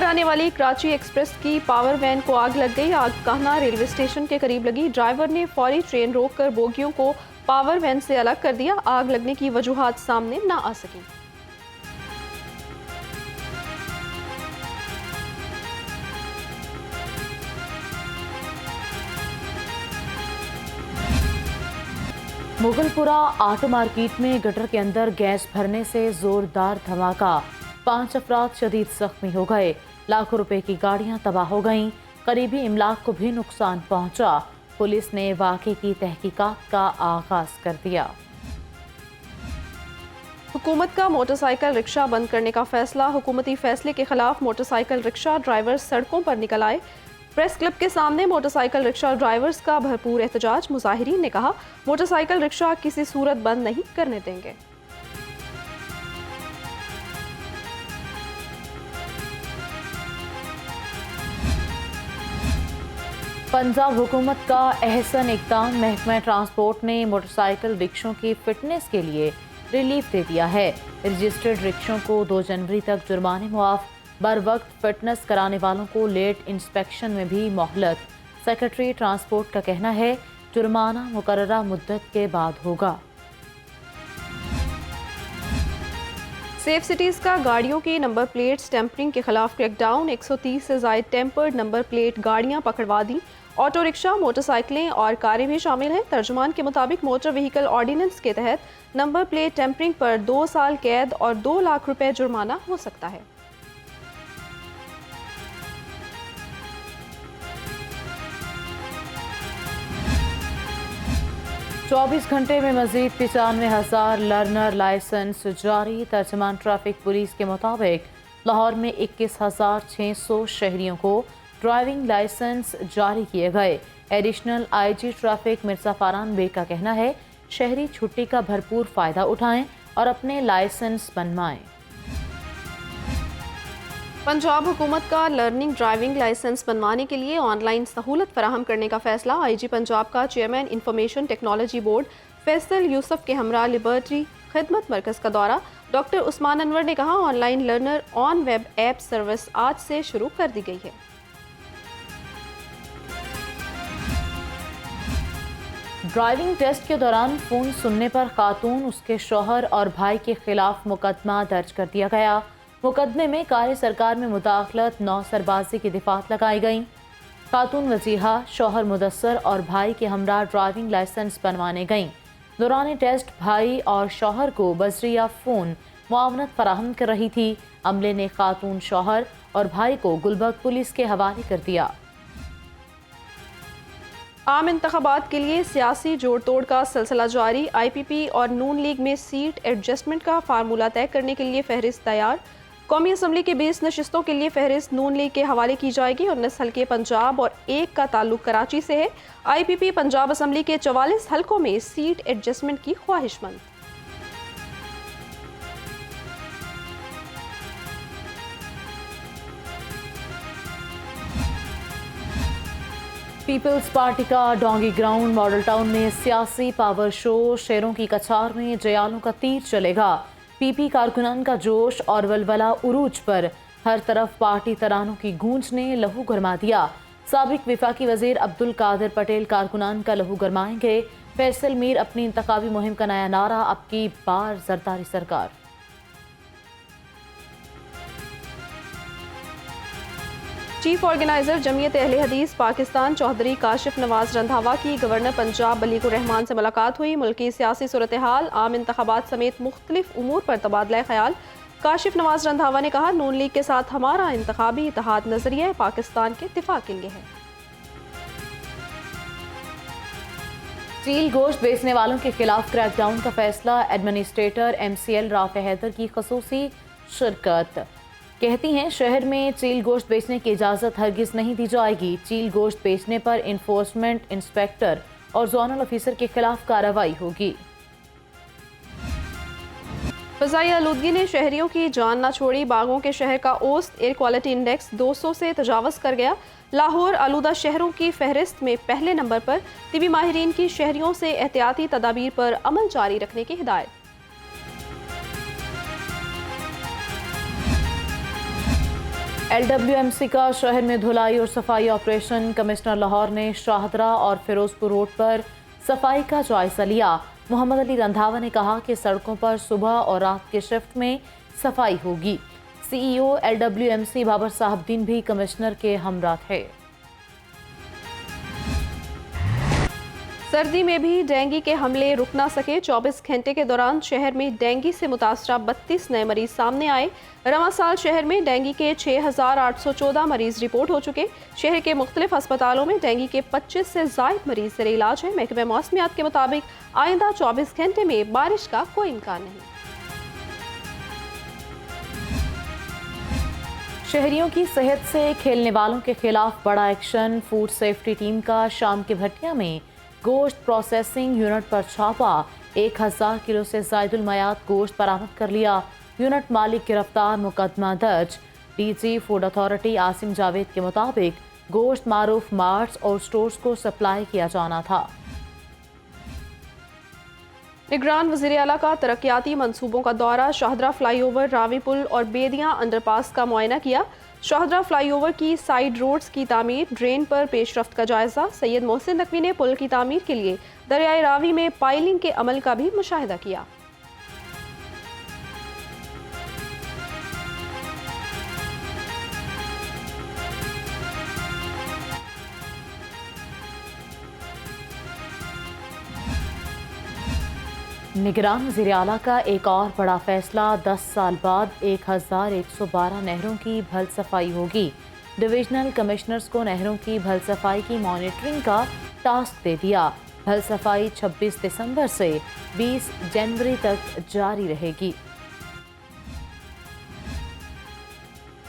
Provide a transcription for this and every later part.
जाने वाली कराची एक्सप्रेस की पावर वैन को आग लग गई। आग कहना रेलवे स्टेशन के करीब लगी। ड्राइवर ने फौरी ट्रेन रोककर बोगियों को पावर वैन से अलग कर दिया। आग लगने की वजूहात सामने न आ सकी। मुगलपुरा ऑटो मार्केट में गटर के अंदर गैस भरने से जोरदार धमाका। 5 अफराद शदीद जख्मी हो गए। लाखों रुपए की गाड़ियां तबाह हो गईं। करीबी इमलाक को भी नुकसान पहुंचा। पुलिस ने वाक़े की तहकीकात का आगाज कर दिया। हुकूमत का मोटरसाइकिल रिक्शा बंद करने का फैसला। हुकूमती फैसले के खिलाफ मोटरसाइकिल रिक्शा ड्राइवर सड़कों पर निकल आए। प्रेस क्लब के सामने मोटरसाइकिल रिक्शा ड्राइवर्स का भरपूर एहतजाज। मुजाहिरीन ने कहा, मोटरसाइकिल रिक्शा किसी सूरत बंद नहीं करने देंगे। पंजाब हुकूमत का अहसन इक़दाम। महकमा ट्रांसपोर्ट ने मोटरसाइकिल रिक्शों की फिटनेस के लिए रिलीफ दे दिया है। रजिस्टर्ड रिक्शों को 2 जनवरी तक जुर्माने मुआफ। बर वक्त फिटनेस कराने वालों को लेट इंस्पेक्शन में भी मोहलत। सेक्रेटरी ट्रांसपोर्ट का कहना है, जुर्माना मुकर्ररा मुद्दत के बाद होगा। सेफ सिटीज का गाड़ियों की नंबर प्लेट स्टैंपरिंग के खिलाफ क्रैकडाउन। 130 से जायद टेम्पर्ड नंबर प्लेट गाड़ियां पकड़वा दी। ऑटो रिक्शा, मोटरसाइकिलें और कारें भी शामिल हैं। तर्जुमान के मुताबिक मोटर व्हीकल ऑर्डिनेंस के तहत नंबर प्लेट टेम्परिंग पर 2 साल कैद और 2 लाख रुपए जुर्माना हो सकता है। चौबीस घंटे में मजीद 95,000 लर्नर लाइसेंस जारी। तर्जमान ट्रैफिक पुलिस के मुताबिक लाहौर में 21,600 शहरियों को ड्राइविंग लाइसेंस जारी किए गए। Additional IG traffic Mirza Faran Baig का कहना है, शहरी छुट्टी का भरपूर फ़ायदा उठाएं और अपने लाइसेंस बनवाएं। पंजाब हुकूमत का लर्निंग ड्राइविंग लाइसेंस बनवाने के लिए ऑनलाइन सहूलत फराहम करने का फैसला। IG पंजाब का chairman information technology board Faisal Yusuf के हमरा लिबर्टी खिदमत मरकज़ का दौरा। डॉक्टर उस्मान अनवर ने कहा, online learner on web app service आज से शुरू कर दी गई है। ड्राइविंग टेस्ट के दौरान फ़ोन सुनने पर खातून, उसके शौहर और भाई के खिलाफ मुकदमा दर्ज कर दिया गया। मुकदमे में कार्य सरकार में मुदाखलत, 9 सरबाजी की दिफात लगाई गई। खातून वजीहा, शौहर मुदस्सर और भाई के हमरा ड्राइविंग लाइसेंस बनवाने गईं। दौरान टेस्ट भाई और शौहर को बजरिया फ़ोन मुआवनत फराहम कर रही थी। अमले ने खातून, शौहर और भाई को गुलबर्ग पुलिस के हवाले कर दिया। आम इंतखाबात के लिए सियासी जोड़ तोड़ का सिलसिला जारी। IPP और नून लीग में सीट एडजस्टमेंट का फार्मूला तय करने के लिए फहरिस्त तैयार। कौमी असम्बली के 20 नशिस्तों के लिए फहरिस्त नून लीग के हवाले की जाएगी। 19 हल्के पंजाब और 1 का ताल्लुक कराची से है। IPP पंजाब असम्बली के 44 हल्कों में सीट एडजस्टमेंट की ख्वाहिशमंद। पीपल्स पार्टी का डोंगी ग्राउंड मॉडल टाउन में सियासी पावर शो। शेरों की कछार में जयालों का तीर चलेगा। PP कारकुनान का जोश और वलवला उरूज पर। हर तरफ पार्टी तरानों की गूंज ने लहू गरमा दिया। साबिक विफाकी वजीर अब्दुल कादिर पटेल कारकुनान का लहू गरमाएंगे। फैसल मीर अपनी इंतखाबी मुहिम का नया नारा, अब की बार जरदारी सरकार। चीफ ऑर्गेनाइजर जमीयत अहले हदीस पाकिस्तान चौधरी काशिफ नवाज रंधावा की गवर्नर पंजाब बलीगुर रहमान से मुलाकात हुई। मुल्की सियासी सूरत हाल, आम इंतखाबात समेत मुख्तलिफ उमूर पर तबादला ख्याल। काशिफ नवाज रंधावा ने कहा, नून लीग के साथ हमारा इंतखाबी इत्तेहाद नजरिया पाकिस्तान के दिफा के लिए है। चील गोश्त बेचने वालों के खिलाफ क्रैकडाउन का फैसला। एडमिनिस्ट्रेटर MCL राफे हैदर की खसूसी शिरकत। कहती हैं, शहर में चील गोश्त बेचने की इजाज़त हरगिज़ नहीं दी जाएगी। चील गोश्त बेचने पर इन्फोर्समेंट इंस्पेक्टर और जोनल ऑफिसर के खिलाफ कार्रवाई होगी। फ़ज़ाई आलूदगी ने शहरियों की जान न छोड़ी। बागों के शहर का औसत एयर क्वालिटी इंडेक्स 200 से तजावज़ कर गया। लाहौर आलूदा शहरों की फहरिस्त में पहले नंबर पर। तिबी माहिरीन की शहरियों से एहतियाती तदाबीर पर अमल जारी रखने की हिदायत। LWMC का शहर में धुलाई और सफाई ऑपरेशन। कमिश्नर लाहौर ने शाहदरा और फिरोजपुर रोड पर सफाई का जायजा लिया। मोहम्मद अली रंधावा ने कहा कि सड़कों पर सुबह और रात के शिफ्ट में सफाई होगी। CEO LWMC बाबर साहबदीन भी कमिश्नर के हमरा थे। सर्दी में भी डेंगू के हमले रुक ना सके। 24 घंटे के दौरान शहर में डेंगू से मुतासरा 32 नए मरीज सामने आए। रवां साल शहर में डेंगू के 6,814 मरीज रिपोर्ट हो चुके। शहर के मुख्तलिफ अस्पतालों में डेंगू के 25 से ज़ायद मरीज ज़ेर इलाज है। महकमे मौसमियात के मुताबिक आइंदा 24 घंटे में बारिश का कोई इम्कान नहीं। शहरियों की सेहत से खेलने वालों के खिलाफ बड़ा एक्शन। फूड सेफ्टी टीम का शाम के भट्टिया में गोश्त प्रोसेसिंग यूनिट पर छापा। 1000 किलो से ज़ायदुल मयात गोश्त बरामद कर लिया। यूनिट मालिक गिरफ्तार, मुकदमा दर्ज। DG food authority Asim Javed के मुताबिक गोश्त मारूफ मार्ट्स और स्टोर्स को सप्लाई किया जाना था। निगरान वज़ीर आला का तरक्याती मंसूबों का दौरा। शाहदरा फ्लाईओवर, रावी पुल और बेदियाँ अंडरपास का मुआयना किया। शाहदरा फ्लाईओवर की साइड रोड्स की तामीर, ड्रेन पर पेशरफ्त का जायजा। सैयद मोहसिन नकवी ने पुल की तामीर के लिए दरियाए रावी में पाइलिंग के अमल का भी मुशाहिदा किया। निगरान वज़ीर आला का एक और बड़ा फैसला। 10 साल बाद 1112 नहरों की भल सफाई होगी। डिविजनल कमिश्नर्स को नहरों की भल सफाई की मॉनिटरिंग का टास्क दे दिया। भल सफाई 26 दिसंबर से 20 जनवरी तक जारी रहेगी।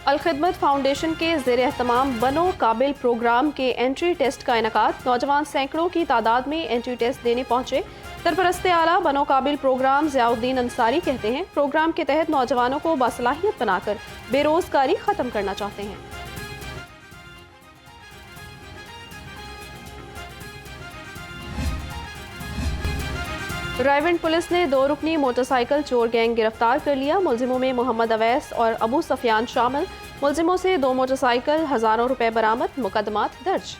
अलखिदमत फाउंडेशन के ज़ेर एहतमाम बनो काबिल प्रोग्राम के एंट्री टेस्ट का इनेकाद। नौजवान सैकड़ों की तादाद में एंट्री टेस्ट देने पहुंचे। सरपरस्ते आला बनो काबिल प्रोग्राम ज़ियाउद्दीन अंसारी कहते हैं, प्रोग्राम के तहत नौजवानों को बासलाहियत बनाकर बेरोजगारी ख़त्म करना चाहते हैं। रायवंड पुलिस ने 2 रुकनी मोटरसाइकिल चोर गैंग गिरफ्तार कर लिया। मुलजिमों में मोहम्मद अवैस और अबू सफियान शामिल। मुलजिमों से 2 मोटरसाइकिल, हज़ारों रुपए बरामद। मुकदमात दर्ज।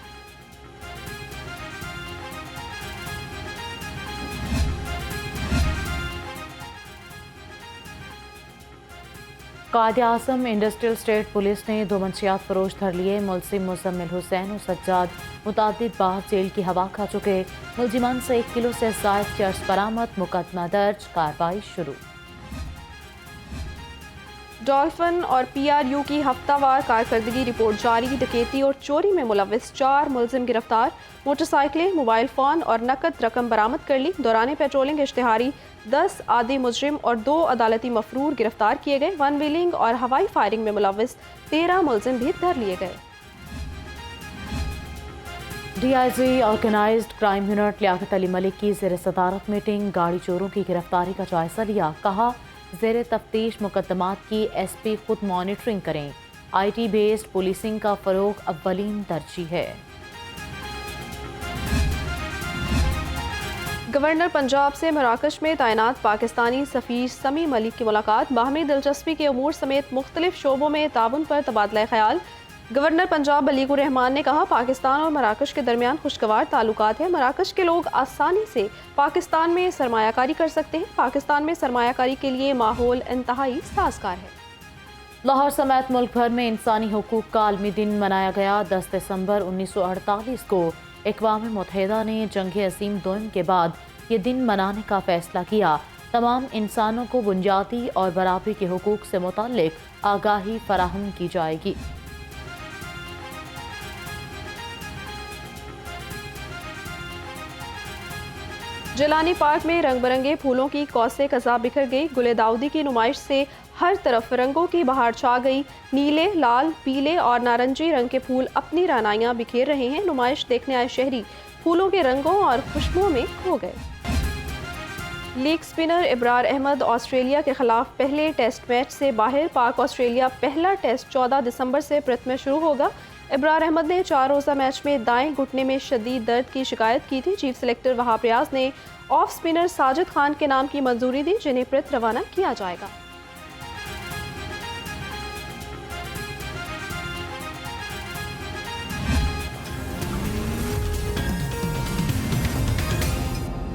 कायदे आज़म इंडस्ट्रियल स्टेट पुलिस ने 2 मंशियात फरोश धर लिए। मुलजिम मुजम्मिल हुसैन और सज्जाद मुतादिद बार जेल की हवा खा चुके। मुलजिमान से 1 किलो से ज़ायद चर्स बरामद। मुकदमा दर्ज, कार्रवाई शुरू। डॉल्फिन और PRU की हफ्तावार कारकर्दगी रिपोर्ट जारी। डकैती और चोरी में मुलव्विस 4 मुलजिम गिरफ्तार। मोटरसाइकिलें, मोबाइल फ़ोन और नकद रकम बरामद कर ली। दौरान पेट्रोलिंग इश्तिहारी 10 आदि मुजरिम और 2 अदालती मफरूर गिरफ्तार किए गए। वन व्हीलिंग और हवाई फायरिंग में मुलव्विस 13 मुलजिम भी धर लिए गए। DIG organized crime unit Liaquat Ali Malik की ज़ेर सदारत मीटिंग। गाड़ी चोरों की गिरफ्तारी का जायजा लिया। कहा, ज़ेर तफ्तीश मुकदमात की SP खुद मॉनिटरिंग करें। IT बेस्ड पुलिसिंग का फ़रोग अव्वलीन तरजीह है। गवर्नर पंजाब से मराकश में तैनात पाकिस्तानी सफ़ीर समी मलिक की मुलाकात। बाहमी दिलचस्पी के अमूर समेत मुख्तलिफ शोबों में ताउन पर तबादला ख्याल। गवर्नर पंजाब बलीगुर रहमान ने कहा, पाकिस्तान और मराकश के दरमियान खुशगवार ताल्लुकात है। मराकश के लोग आसानी से पाकिस्तान में सरमायाकारी कर सकते हैं। पाकिस्तान में सरमायाकारी के लिए माहौल इंतहाई साजगार है। लाहौर समेत मुल्क भर में इंसानी हुकूक का आलमी दिन मनाया गया। 10 दिसंबर 1948 को अक़वाम मुत्तहिदा ने जंग अज़ीम II के बाद ये दिन मनाने का फैसला किया। तमाम इंसानों को बुनियादी और बराबरी के हुकूक से मुताल्लिक आगाही फराहम की जाएगी। जिलानी पार्क में रंग बिरंगे फूलों की कौसे कज़ा बिखर गई। गुले दाऊदी की नुमाइश से हर तरफ रंगों की बहार छा गई। नीले, लाल, पीले और नारंगी रंग के फूल अपनी रानाइयाँ बिखेर रहे हैं। नुमाइश देखने आए शहरी फूलों के रंगों और खुशबुओं में खो गए। Leg spinner Ibrar Ahmed Australia के खिलाफ पहले टेस्ट मैच से बाहर। पाक ऑस्ट्रेलिया पहला टेस्ट 14 दिसंबर से पर्थ में शुरू होगा। इब्रार अहमद ने 4 रोज़ा मैच में दाएं घुटने में शदीद दर्द की शिकायत की थी। चीफ सेलेक्टर वहाब रियाज ने ऑफ स्पिनर साजिद खान के नाम की मंजूरी दी, जिन्हें पर्थ रवाना किया जाएगा।